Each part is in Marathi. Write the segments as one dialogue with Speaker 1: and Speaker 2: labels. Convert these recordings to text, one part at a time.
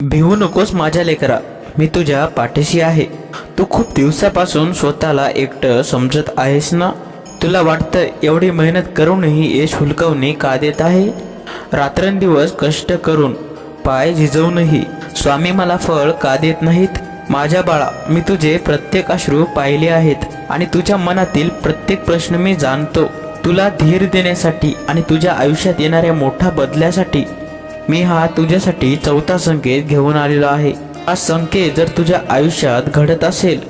Speaker 1: भिवू नकोस माझ्या लेकरा, मी तुझ्या पाठीशी आहे. तू खूप दिवसापासून स्वतःला एकटं समजत आहेस ना. तुला वाटतं एवढी मेहनत करूनही यश हुलकवणे का देत आहे. रात्रंदिवस कष्ट करून पाय झिजवूनही स्वामी मला फळ का देत नाहीत. माझ्या बाळा, मी तुझे प्रत्येक अश्रू पाहिले आहेत आणि तुझ्या मनातील प्रत्येक प्रश्न मी जाणतो. तुला धीर देण्यासाठी आणि तुझ्या आयुष्यात येणाऱ्या मोठ्या बदल्यासाठी मी हा तुझ्यासाठी चौथा संकेत घेऊन आलेलो आहे. हा संकेत जर तुझ्या आयुष्यात घडत असेल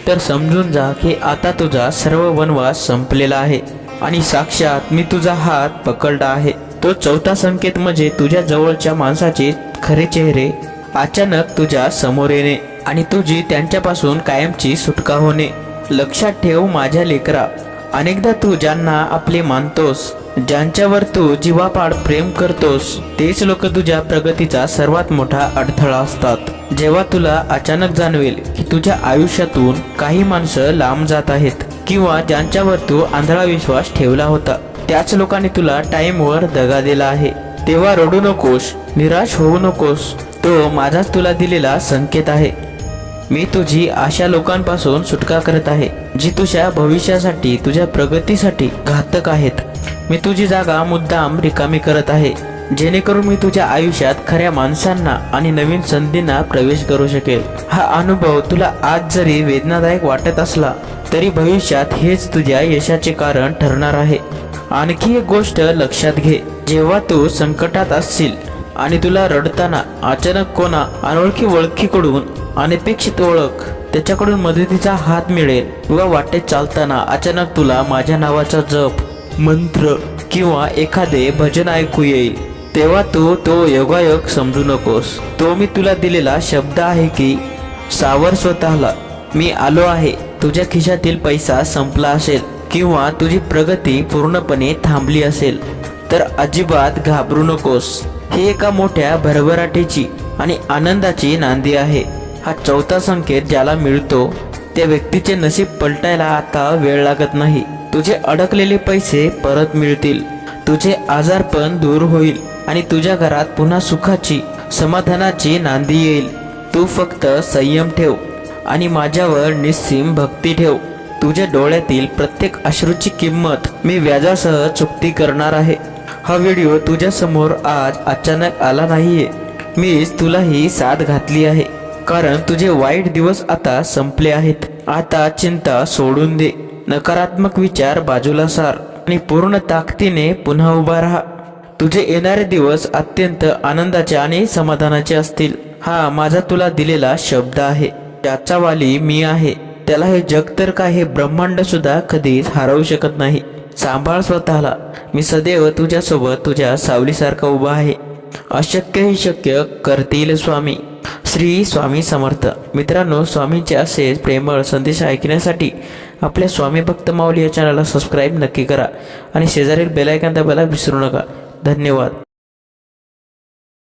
Speaker 1: तर समजून जा की आता तुझा सर्व वनवास संपलेला आहे आणि साक्षात मी तुझा हात पकडला आहे. तो चौथा संकेत म्हणजे तुझ्या जवळच्या माणसाचे खरे चेहरे अचानक तुझ्या समोर येणे आणि तुझी त्यांच्यापासून कायमची सुटका होणे. लक्षात ठेव माझ्या लेकरा, अनेकदा तू ज्यांना आपले मानतोस, ज्यांच्यावर तू जीवापाड प्रेम करतोस, तेच लोक तुझ्या प्रगतीचा सर्वात मोठा अडथळा असतात. जेव्हा तुला अचानक जाणवेल की तुझ्या आयुष्यातून काही माणसं लांब जात आहेत किंवा ज्यांच्यावर तू आंधळा विश्वास ठेवला होता, त्याच लोकांनी तुला टाइमवर दगा दिला आहे, तेव्हा रडू नकोस, निराश होऊ नकोस. तो माझाच तुला दिलेला संकेत आहे. मी तुझी अशा लोकांपासून सुटका करत आहे जी तुझ्या भविष्यासाठी, तुझ्या प्रगतीसाठी घातक आहेत. मी तुझी जागा मुद्दाम रिकामी करत आहे जेणेकरून मी तुझ्या आयुष्यात खऱ्या माणसांना आणि नवीन संधींना प्रवेश करू शकेल. हा अनुभव तुला आज जरी वेदनादायक वाटत असला तरी भविष्यात हेच तुझ्या यशाचे कारण ठरणार आहे. आणखी एक गोष्ट लक्षात घे, जेव्हा तू संकटात असशील आणि तुला रडताना अचानक कोणा अनोळखी ओळखीकडून अनपेक्षित ओळख, त्याच्याकडून मदतीचा हात मिळेल किंवा वाटेत चालताना अचानक तुला माझ्या नावाचा जप, मंत्र किंवा एखादे भजन ऐकू येईल, तेव्हा तू तो योगायोग समजू नकोस. तो मी तुला दिलेला शब्द आहे की सावर स्वतःला. मी आलो आहे. तुझ्या खिशातील पैसा संपला असेल किंवा तुझी प्रगती पूर्णपणे थांबली असेल तर अजिबात घाबरू नकोस. ही एका मोठ्या भरभराटीची आणि आनंदाची नांदी आहे. हा चौथा संकेत ज्याला मिळतो त्या व्यक्तीचे नशीब पलटायला आता वेळ लागत नाही. तुझे अडकलेले पैसे परत मिळतील, तुझे आजारपण दूर होईल आणि तुझ्या घरात पुन्हा सुखाची, समाधानाची नांदी येईल. तू फक्त संयम ठेव आणि माझ्यावर निस्सीम भक्ती ठेव. तुझ्या डोळ्यातील प्रत्येक अश्रूची किंमत मी व्याजासह चुकती करणार आहे. हा व्हिडिओ तुझ्या समोर आज अचानक आला नाहीये. मीच तुला ही साथ घातली आहे कारण तुझे वाईट दिवस आता संपले आहेत. आता चिंता सोडून दे, नकारात्मक विचार बाजूला सार आणि पूर्ण ताकदीने पुन्हा उभा राहा. तुझे येणारे दिवस अत्यंत आनंदाचे आणि समाधानाचे असतील. हा माझा तुला दिलेला शब्द आहे. त्याचा वाली मी आहे. त्याला हे जग तर काय, हे ब्रह्मांड सुद्धा कधीच हरवू शकत नाही. सांभाळ स्वतःला. मी सदैव तुझ्यासोबत तुझ्या सावलीसारखा उभा आहे. अशक्य ही शक्य करतील स्वामी. श्री स्वामी समर्थ. मित्रांनो, स्वामींचे असेच प्रेमळ संदेश ऐकण्यासाठी आपल्या स्वामी भक्त माऊली या चॅनलला सबस्क्राईब नक्की करा आणि शेजारील बेल आयकॉन दाबायला विसरू नका. धन्यवाद.